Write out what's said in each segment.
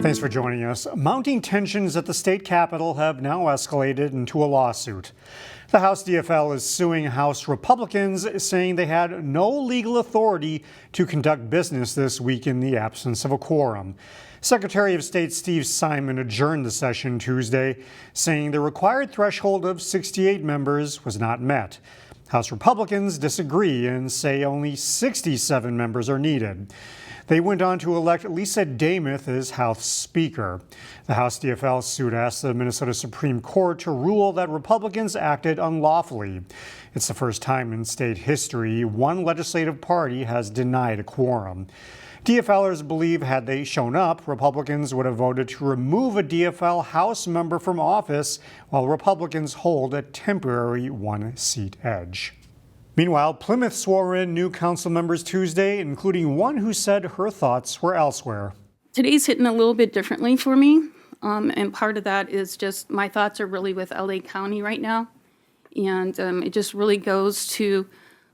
Thanks for joining us. Mounting tensions at the state capitol have now escalated into a lawsuit. The House DFL is suing House Republicans, saying they had no legal authority to conduct business this week in the absence of a quorum. Secretary of State Steve Simon adjourned the session Tuesday, saying the required threshold of 68 members was not met. House Republicans disagree and say only 67 members are needed. They went on to elect Lisa Damuth as House Speaker. The House DFL suit asked the Minnesota Supreme Court to rule that Republicans acted unlawfully. It's the first time in state history one legislative party has denied a quorum. DFLers believe had they shown up, Republicans would have voted to remove a DFL House member from office, while Republicans hold a temporary one-seat edge. Meanwhile, Plymouth swore in new council members Tuesday, including one who said her thoughts were elsewhere. Today's hitting a little bit differently for me, and part of that is just my thoughts are really with LA County right now, and it just really goes to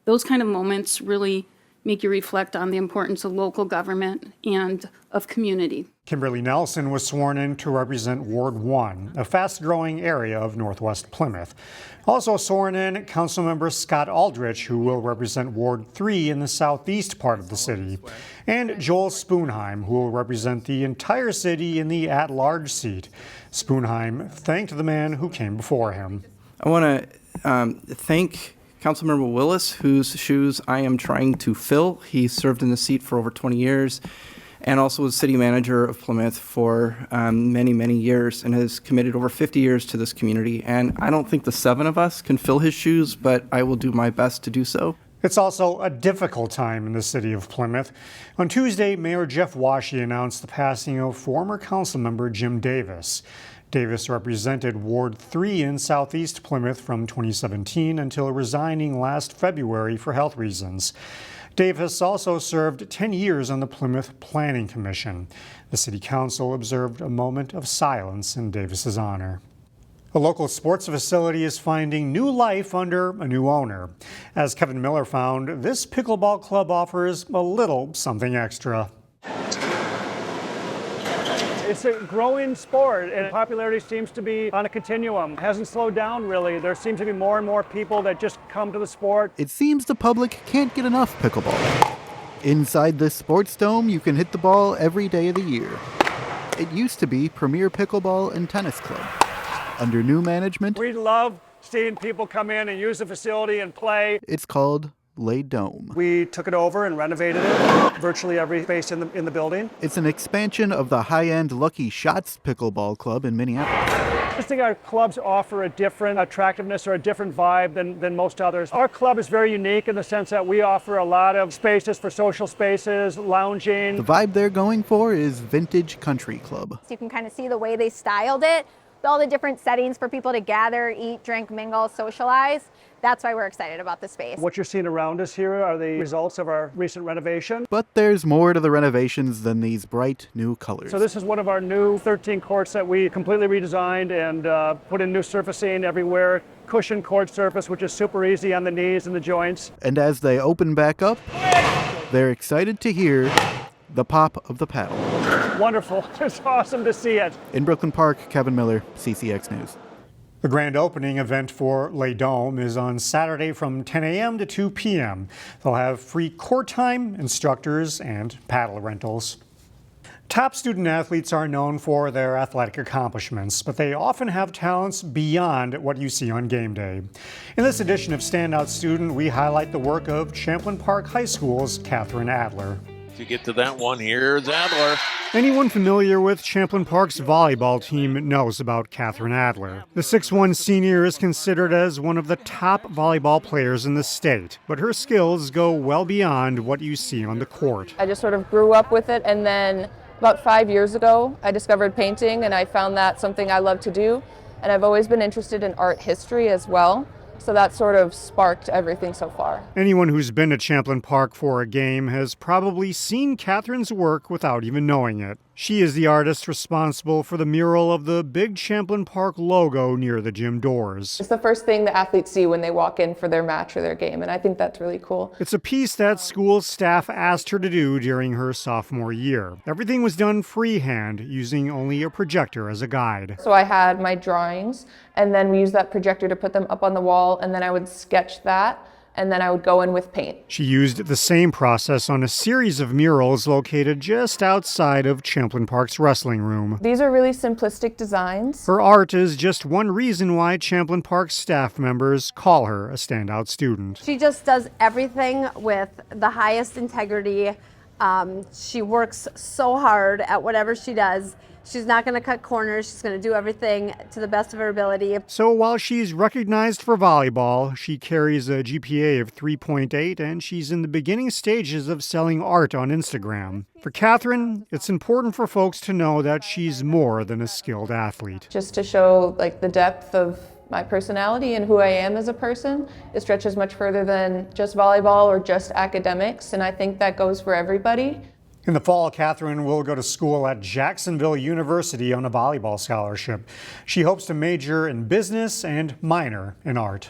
those kind of moments really make you reflect on the importance of local government and of community. Kimberly Nelson was sworn in to represent Ward 1, a fast-growing area of northwest Plymouth. Also sworn in, Councilmember Scott Aldrich, who will represent Ward 3 in the southeast part of the city, and Joel Spoonheim, who will represent the entire city in the at-large seat. Spoonheim thanked the man who came before him. I want to thank Councilmember Willis, whose shoes I am trying to fill. He served in the seat for over 20 years and also was city manager of Plymouth for many, many years and has committed over 50 years to this community. And I don't think the seven of us can fill his shoes, but I will do my best to do so. It's also a difficult time in the city of Plymouth. On Tuesday, Mayor Jeff Washy announced the passing of former councilmember Jim Davis. Davis represented Ward 3 in southeast Plymouth from 2017 until resigning last February for health reasons. Davis also served 10 years on the Plymouth Planning Commission. The City Council observed a moment of silence in Davis's honor. A local sports facility is finding new life under a new owner. As Kevin Miller found, this pickleball club offers a little something extra. It's a growing sport, and popularity seems to be on a continuum. It hasn't slowed down, really. There seems to be more and more people that just come to the sport. It seems the public can't get enough pickleball. Inside this sports dome, you can hit the ball every day of the year. It used to be Premier Pickleball and Tennis Club. Under new management, We love seeing people come in and use the facility and play. it's called Le Dome. We took it over and renovated it, virtually every space in the building. It's an expansion of the high-end Lucky Shots Pickleball Club in Minneapolis. I just think our clubs offer a different attractiveness or a different vibe than most others. Our club is very unique in the sense that we offer a lot of spaces for social spaces, lounging. The vibe they're going for is Vintage Country Club. So you can kind of see the way they styled it, all the different settings for people to gather, eat, drink, mingle, socialize. That's why we're excited about the space. What you're seeing around us here are the results of our recent renovation. But there's more to the renovations than these bright new colors. So this is one of our new 13 courts that we completely redesigned and put in new surfacing everywhere. Cushion court surface, which is super easy on the knees and the joints. And as they open back up, they're excited to hear the pop of the paddle. Wonderful. It's awesome to see it. In Brooklyn Park, Kevin Miller, CCX News. The grand opening event for Le Dome is on Saturday from 10 a.m. to 2 p.m. They'll have free court time, instructors, and paddle rentals. Top student athletes are known for their athletic accomplishments, but they often have talents beyond what you see on game day. In this edition of Standout Student, we highlight the work of Champlin Park High School's Kathryn Adler. To get to that one, here's Adler. Anyone familiar with Champlin Park's volleyball team knows about Kathryn Adler. The 6'1 senior is considered as one of the top volleyball players in the state, but her skills go well beyond what you see on the court. I just sort of grew up with it, and then about 5 years ago, I discovered painting, and I found that something I love to do. And I've always been interested in art history as well. So that sort of sparked everything so far. Anyone who's been to Champlin Park for a game has probably seen Kathryn's work without even knowing it. She is the artist responsible for the mural of the big Champlin Park logo near the gym doors. It's the first thing the athletes see when they walk in for their match or their game, and I think that's really cool. It's a piece that school staff asked her to do during her sophomore year. Everything was done freehand, using only a projector as a guide. So I had my drawings, and then we used that projector to put them up on the wall, and then I would sketch that, and then I would go in with paint. She used the same process on a series of murals located just outside of Champlin Park's wrestling room. These are really simplistic designs. Her art is just one reason why Champlin Park staff members call her a standout student. She just does everything with the highest integrity. She works so hard at whatever she does. She's not going to cut corners. She's going to do everything to the best of her ability. So while she's recognized for volleyball, she carries a GPA of 3.8 and she's in the beginning stages of selling art on Instagram. For Kathryn, it's important for folks to know that she's more than a skilled athlete. Just to show the depth of my personality and who I am as a person. It stretches much further than just volleyball or just academics, and I think that goes for everybody. In the fall, Kathryn will go to school at Jacksonville University on a volleyball scholarship. She hopes to major in business and minor in art.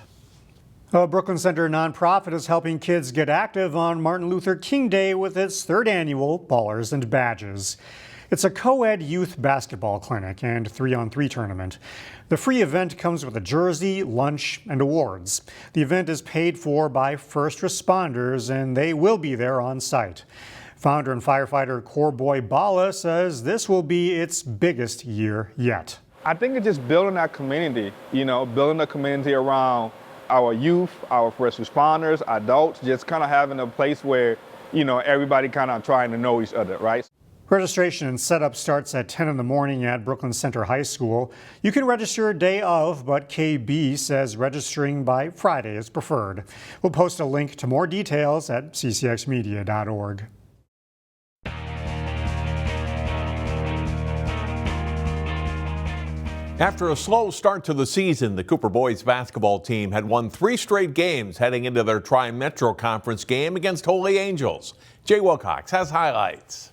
A Brooklyn Center nonprofit is helping kids get active on Martin Luther King Day with its third annual Ballers and Badges. It's a co-ed youth basketball clinic and 3-on-3 tournament. The free event comes with a jersey, lunch, and awards. The event is paid for by first responders, and they will be there on site. Founder and firefighter Corboy Bala says this will be its biggest year yet. I think it's just building that community, building a community around our youth, our first responders, adults, just kind of having a place where, everybody kind of trying to know each other, right? Registration and setup starts at 10 in the morning at Brooklyn Center High School. You can register day of, but KB says registering by Friday is preferred. We'll post a link to more details at ccxmedia.org. After a slow start to the season, the Cooper boys basketball team had won 3 straight games heading into their Tri-Metro Conference game against Holy Angels. Jay Wilcox has highlights.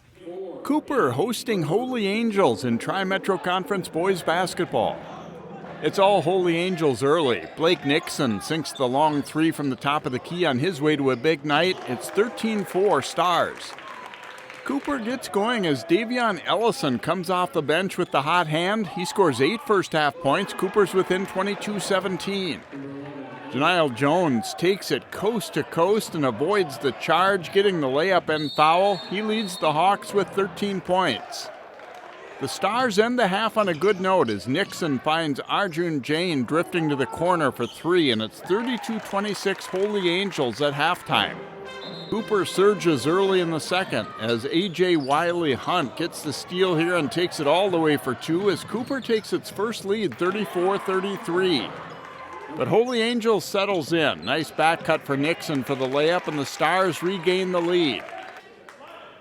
Cooper hosting Holy Angels in Tri-Metro Conference boys basketball. It's all Holy Angels early. Blake Nixon sinks the long 3 from the top of the key on his way to a big night. It's 13-4 Stars. Cooper gets going as Davion Ellison comes off the bench with the hot hand. He scores 8 first-half points. Cooper's within 22-17. Janiel Jones takes it coast to coast and avoids the charge, getting the layup and foul. He leads the Hawks with 13 points. The Stars end the half on a good note as Nixon finds Arjun Jain drifting to the corner for 3, and it's 32-26 Holy Angels at halftime. Cooper surges early in the second as A.J. Wiley Hunt gets the steal here and takes it all the way for 2 as Cooper takes its first lead 34-33. But Holy Angels settles in. Nice back cut for Nixon for the layup, and the Stars regain the lead.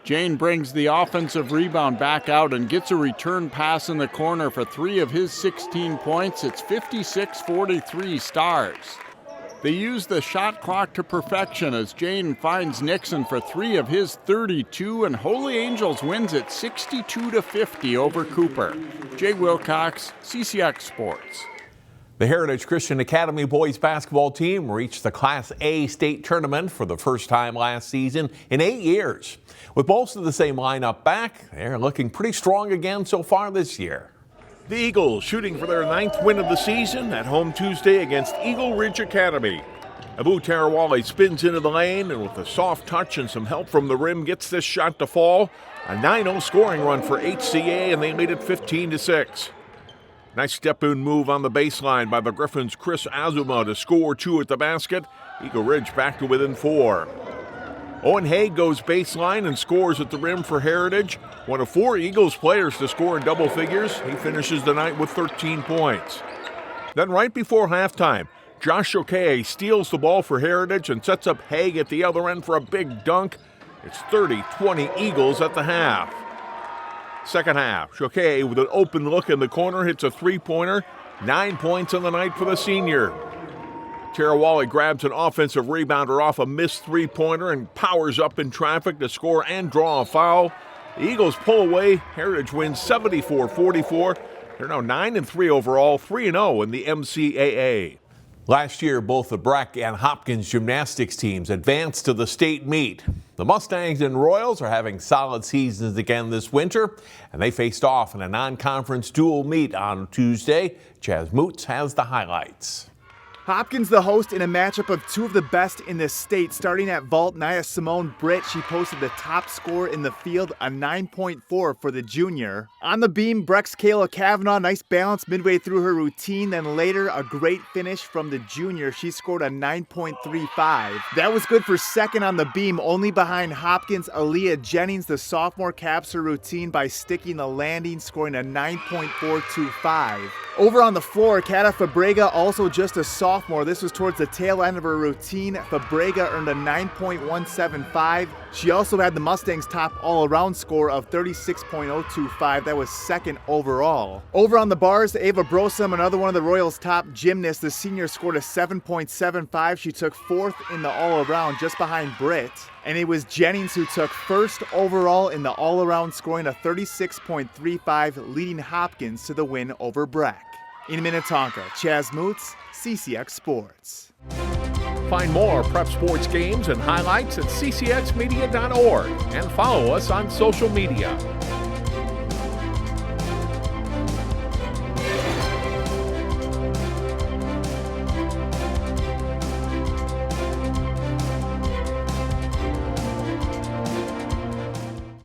Jane brings the offensive rebound back out and gets a return pass in the corner for 3 of his 16 points. It's 56-43 Stars. They use the shot clock to perfection as Jane finds Nixon for 3 of his 32, and Holy Angels wins it 62-50 over Cooper. Jay Wilcox, CCX Sports. The Heritage Christian Academy boys basketball team reached the Class A state tournament for the first time last season in 8 years. With most of the same lineup back, they're looking pretty strong again so far this year. The Eagles shooting for their 9th win of the season at home Tuesday against Eagle Ridge Academy. Abu Tarawali spins into the lane and with a soft touch and some help from the rim gets this shot to fall. A 9-0 scoring run for HCA and they lead it 15-6. Nice step-in move on the baseline by the Griffins' Chris Azuma to score 2 at the basket. Eagle Ridge back to within 4. Owen Haig goes baseline and scores at the rim for Heritage. One of 4 Eagles players to score in double figures. He finishes the night with 13 points. Then right before halftime, Josh Shokei steals the ball for Heritage and sets up Haig at the other end for a big dunk. It's 30-20 Eagles at the half. Second half, Shokei with an open look in the corner hits a 3-pointer. 9 points on the night for the senior. Tarawali grabs an offensive rebounder off a missed 3-pointer and powers up in traffic to score and draw a foul. The Eagles pull away. Heritage wins 74-44. They're now 9-3 overall, 3-0 in the MCAA. Last year, both the Breck and Hopkins gymnastics teams advanced to the state meet. The Mustangs and Royals are having solid seasons again this winter, and they faced off in a non-conference dual meet on Tuesday. Chaz Moots has the highlights. Hopkins the host in a matchup of two of the best in the state. Starting at vault, Nia Simone Britt, she posted the top score in the field, a 9.4 for the junior. On the beam, Breck's Kayla Kavanaugh, nice balance midway through her routine. Then later, a great finish from the junior. She scored a 9.35. That was good for second on the beam, only behind Hopkins' Aaliyah Jennings. The sophomore caps her routine by sticking the landing, scoring a 9.425. Over on the floor, Kata Fabrega, also just a sophomore. This was towards the tail end of her routine. Fabrega earned a 9.175. She also had the Mustangs' top all-around score of 36.025. That was second overall. Over on the bars, Ava Brosum, another one of the Royals' top gymnasts, the senior scored a 7.75. She took fourth in the all-around, just behind Britt. And it was Jennings who took first overall in the all-around, scoring a 36.35, leading Hopkins to the win over Breck. In Minnetonka, Chaz Moots, CCX Sports. Find more prep sports games and highlights at ccxmedia.org and follow us on social media.